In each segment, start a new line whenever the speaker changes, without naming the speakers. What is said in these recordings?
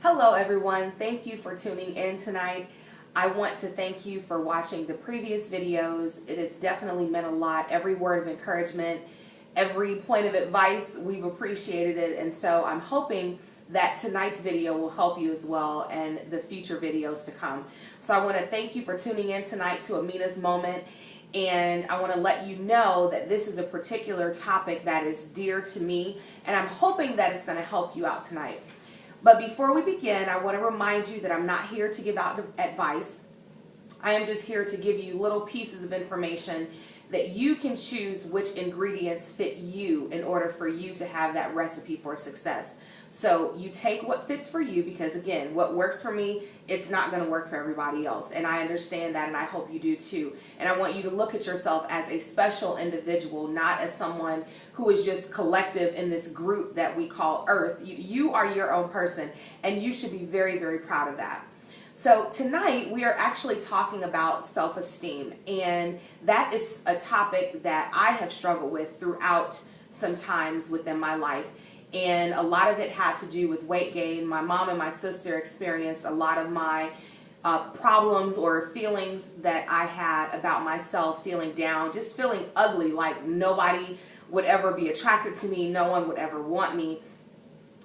Hello everyone, thank you for tuning in tonight. I want to thank you for watching the previous videos. It has definitely meant a lot. Every word of encouragement, every point of advice, we've appreciated it, and so I'm hoping that tonight's video will help you as well and the future videos to come. So I want to thank you for tuning in tonight to Amina's Moment, and I want to let you know that this is a particular topic that is dear to me, and I'm hoping that it's going to help you out tonight. But before we begin, I want to remind you that I'm not here to give out advice. I am just here to give you little pieces of information that you can choose which ingredients fit you in order for you to have that recipe for success. So you take what fits for you, because again, what works for me, it's not going to work for everybody else. And I understand that, and I hope you do too. And I want you to look at yourself as a special individual, not as someone who is just collective in this group that we call Earth. You are your own person, and you should be very, very proud of that. So tonight we are actually talking about self-esteem, and that is a topic that I have struggled with throughout some times within my life. And a lot of it had to do with weight gain. My mom and my sister experienced a lot of my problems or feelings that I had about myself, feeling down, just feeling ugly, like nobody would ever be attracted to me, no one would ever want me.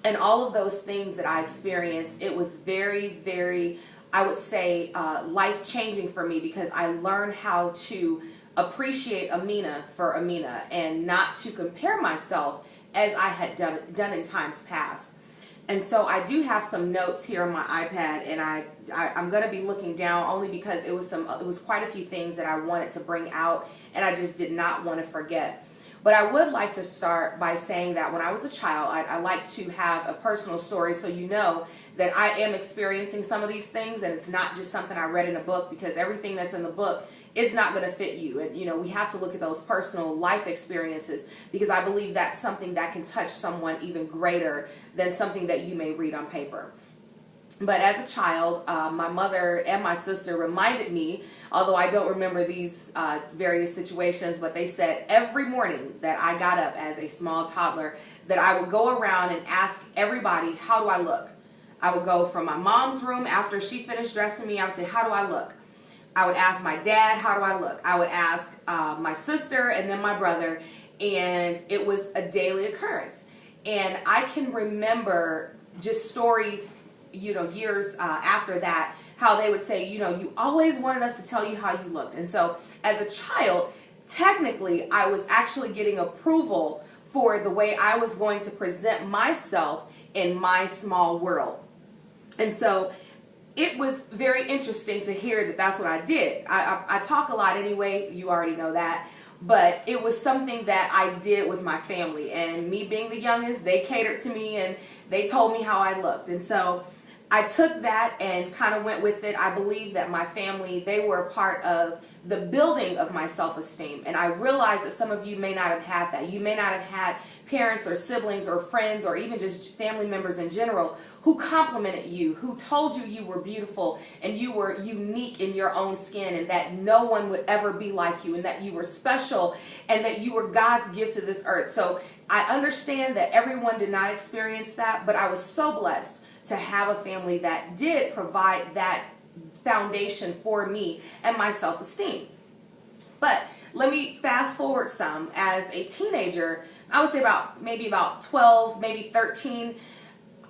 And all of those things that I experienced, it was very, very, I would say, life-changing for me, because I learned how to appreciate Aamina for Aamina and not to compare myself as I had done in times past. And so I do have some notes here on my iPad, and I'm going to be looking down only because it was quite a few things that I wanted to bring out, and I just did not want to forget. But I would like to start by saying that when I was a child, I like to have a personal story so you know that I am experiencing some of these things, and it's not just something I read in a book, because everything that's in the book is not going to fit you. And you know, we have to look at those personal life experiences, because I believe that's something that can touch someone even greater than something that you may read on paper. But as a child, my mother and my sister reminded me, although I don't remember these various situations, but they said every morning that I got up as a small toddler that I would go around and ask everybody, how do I look? I would go from my mom's room after she finished dressing me. I would say, how do I look? I would ask my dad, how do I look? I would ask my sister and then my brother, and it was a daily occurrence. And I can remember just stories, you know, years after that, how they would say, you know, you always wanted us to tell you how you looked. And so as a child, technically, I was actually getting approval for the way I was going to present myself in my small world. And so it was very interesting to hear that that's what I did. I talk a lot anyway, you already know that. But it was something that I did with my family. And me being the youngest, they catered to me and they told me how I looked. And so I took that and kind of went with it. I believe that my family, they were a part of the building of my self-esteem. And I realized that some of you may not have had that. You may not have had parents or siblings or friends or even just family members in general who complimented you, who told you you were beautiful and you were unique in your own skin, and that no one would ever be like you, and that you were special, and that you were God's gift to this earth. So I understand that everyone did not experience that, but I was so blessed to have a family that did provide that foundation for me and my self-esteem. But let me fast forward some. As a teenager, I would say maybe about 12, maybe 13,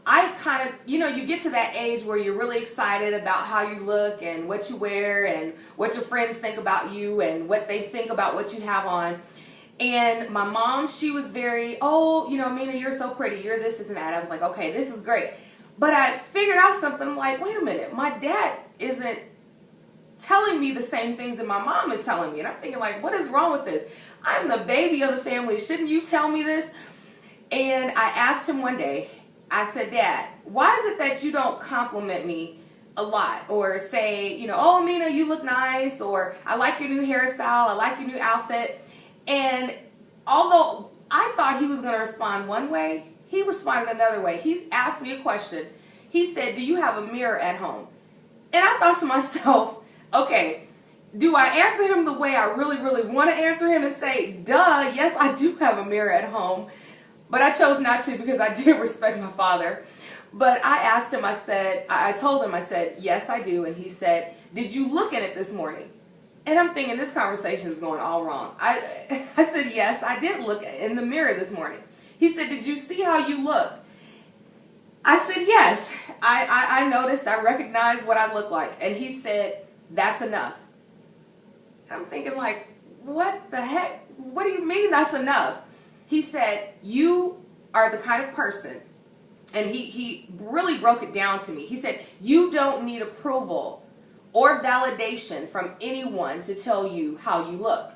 I kind of, you know, you get to that age where you're really excited about how you look and what you wear and what your friends think about you and what they think about what you have on. And my mom, she was very, oh, you know, Aamina, you're so pretty, you're this and that. I was like, okay, this is great. But I figured out something. I'm like, wait a minute, my dad isn't telling me the same things that my mom is telling me. And I'm thinking, like, what is wrong with this? I'm the baby of the family. Shouldn't you tell me this? And I asked him one day, I said, Dad, why is it that you don't compliment me a lot? Or say, you know, oh, Aamina, you look nice. Or I like your new hairstyle. I like your new outfit. And although I thought he was going to respond one way, he responded another way. He's asked me a question. He said, do you have a mirror at home? And I thought to myself, okay, do I answer him the way I really, really want to answer him and say, duh, yes, I do have a mirror at home? But I chose not to, because I did respect my father. But I asked him, I told him, I said, yes, I do. And he said, did you look at it this morning? And I'm thinking this conversation is going all wrong. I said, yes, I did look in the mirror this morning. He said, did you see how you looked? I said, yes, I noticed, I recognized what I look like. And he said, that's enough. I'm thinking like, what the heck? What do you mean that's enough? He said, you are the kind of person, and he really broke it down to me. He said, you don't need approval or validation from anyone to tell you how you look.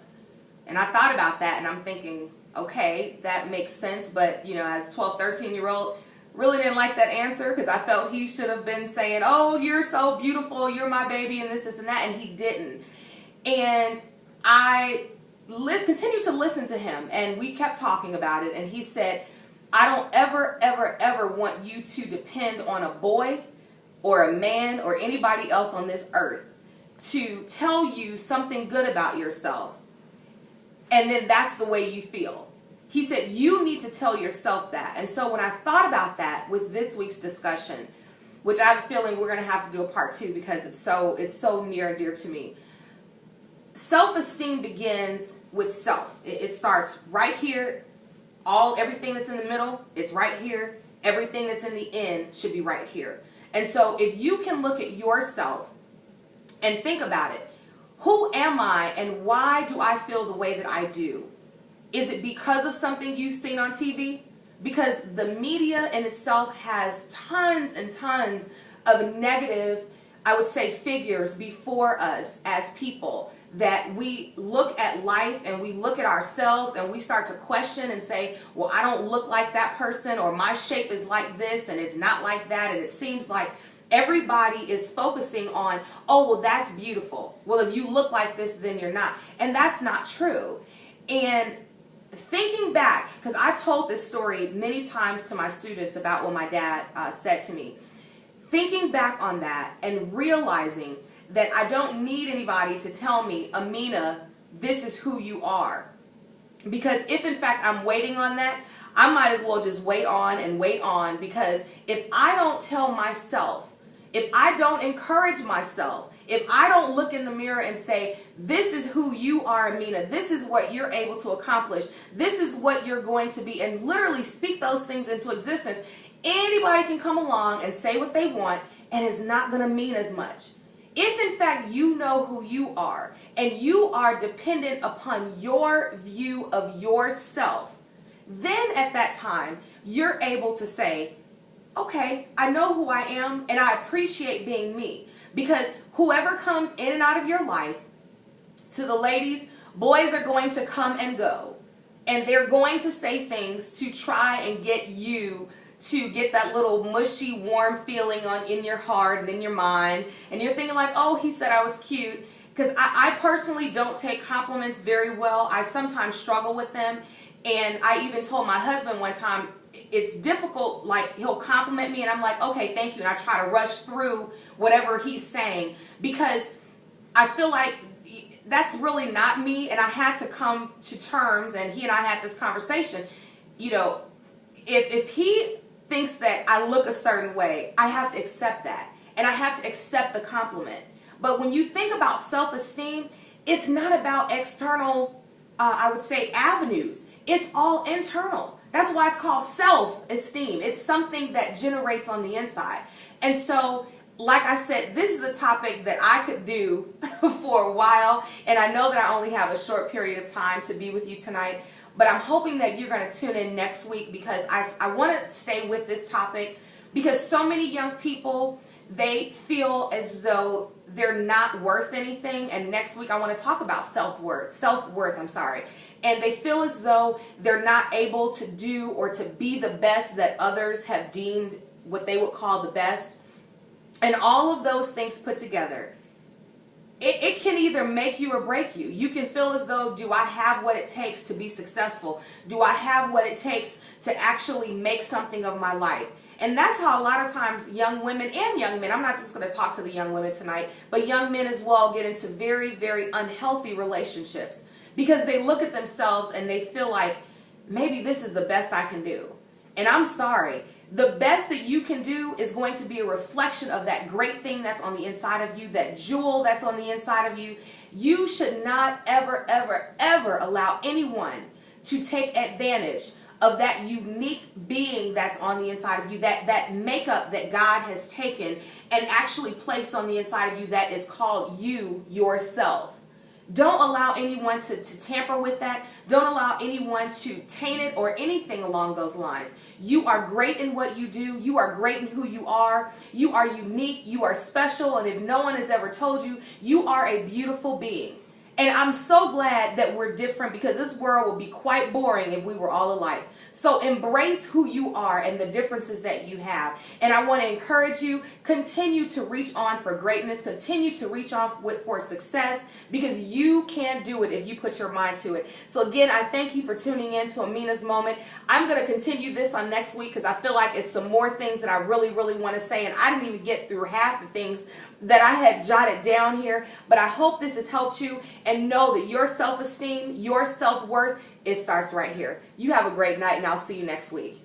And I thought about that, and I'm thinking, okay, that makes sense. But, you know, as 12, 13-year-old, really didn't like that answer because I felt he should have been saying, oh, you're so beautiful, you're my baby, and this and that, and he didn't. And I continued to listen to him, and we kept talking about it, and he said, I don't ever, ever, ever want you to depend on a boy or a man or anybody else on this earth to tell you something good about yourself, and then that's the way you feel. He said, you need to tell yourself that. And so when I thought about that with this week's discussion, which I have a feeling we're going to have to do a part 2 because it's so near and dear to me. Self-esteem begins with self. It starts right here. Everything that's in the middle, it's right here. Everything that's in the end should be right here. And so if you can look at yourself and think about it, who am I and why do I feel the way that I do? Is it because of something you've seen on TV? Because the media in itself has tons and tons of negative, I would say, figures before us as people, that we look at life and we look at ourselves and we start to question and say, well, I don't look like that person, or my shape is like this and it's not like that. And it seems like everybody is focusing on, oh, well, that's beautiful. Well, if you look like this, then you're not. And that's not true. And thinking back, because I've told this story many times to my students about what my dad said to me, thinking back on that and realizing that I don't need anybody to tell me, Aamina, this is who you are. Because if in fact I'm waiting on that, I might as well just wait on and wait on, because if I don't tell myself, if I don't encourage myself, if I don't look in the mirror and say, this is who you are, Aamina, this is what you're able to accomplish, this is what you're going to be, and literally speak those things into existence, anybody can come along and say what they want, and it's not going to mean as much. If in fact you know who you are, and you are dependent upon your view of yourself, then at that time, you're able to say, okay, I know who I am, and I appreciate being me. Because whoever comes in and out of your life, to the ladies, boys are going to come and go. And they're going to say things to try and get you to get that little mushy, warm feeling in your heart and in your mind. And you're thinking like, oh, he said I was cute. Because I personally don't take compliments very well. I sometimes struggle with them. And I even told my husband one time, it's difficult, like he'll compliment me and I'm like, okay, thank you. And I try to rush through whatever he's saying because I feel like that's really not me. And I had to come to terms, and he and I had this conversation, you know, if he thinks that I look a certain way, I have to accept that. And I have to accept the compliment. But when you think about self-esteem, it's not about external, I would say, avenues. It's all internal. That's why it's called self-esteem. It's something that generates on the inside. And so, like I said, this is a topic that I could do for a while. And I know that I only have a short period of time to be with you tonight. But I'm hoping that you're going to tune in next week, because I want to stay with this topic, because so many young people, they feel as though they're not worth anything. And next week I want to talk about self-worth, and they feel as though they're not able to do or to be the best that others have deemed what they would call the best. And all of those things put together, it can either make you or break you. You can feel as though, do I have what it takes to be successful? Do I have what it takes to actually make something of my life? And that's how a lot of times young women and young men, I'm not just going to talk to the young women tonight, but young men as well get into very, very unhealthy relationships, because they look at themselves and they feel like, maybe this is the best I can do. And I'm sorry, The best that you can do is going to be a reflection of that great thing that's on the inside of you, that jewel that's on the inside of you. You should not ever, ever, ever allow anyone to take advantage of that unique being that's on the inside of you, that makeup that God has taken and actually placed on the inside of you, that is called you yourself. Don't allow anyone to tamper with that. Don't allow anyone to taint it or anything along those lines. You are great in what you do. You are great in who you are. You are unique. You are special. And if no one has ever told you, you are a beautiful being. And I'm so glad that we're different, because this world would be quite boring if we were all alike. So embrace who you are and the differences that you have. And I want to encourage you, continue to reach on for greatness, continue to reach on for success, because you can do it if you put your mind to it. So again, I thank you for tuning in to Amina's Moment. I'm going to continue this on next week, because I feel like it's some more things that I really, really want to say. And I didn't even get through half the things that I had jotted down here. But I hope this has helped you, and know that your self-esteem, your self-worth, it starts right here. You have a great night, and I'll see you next week.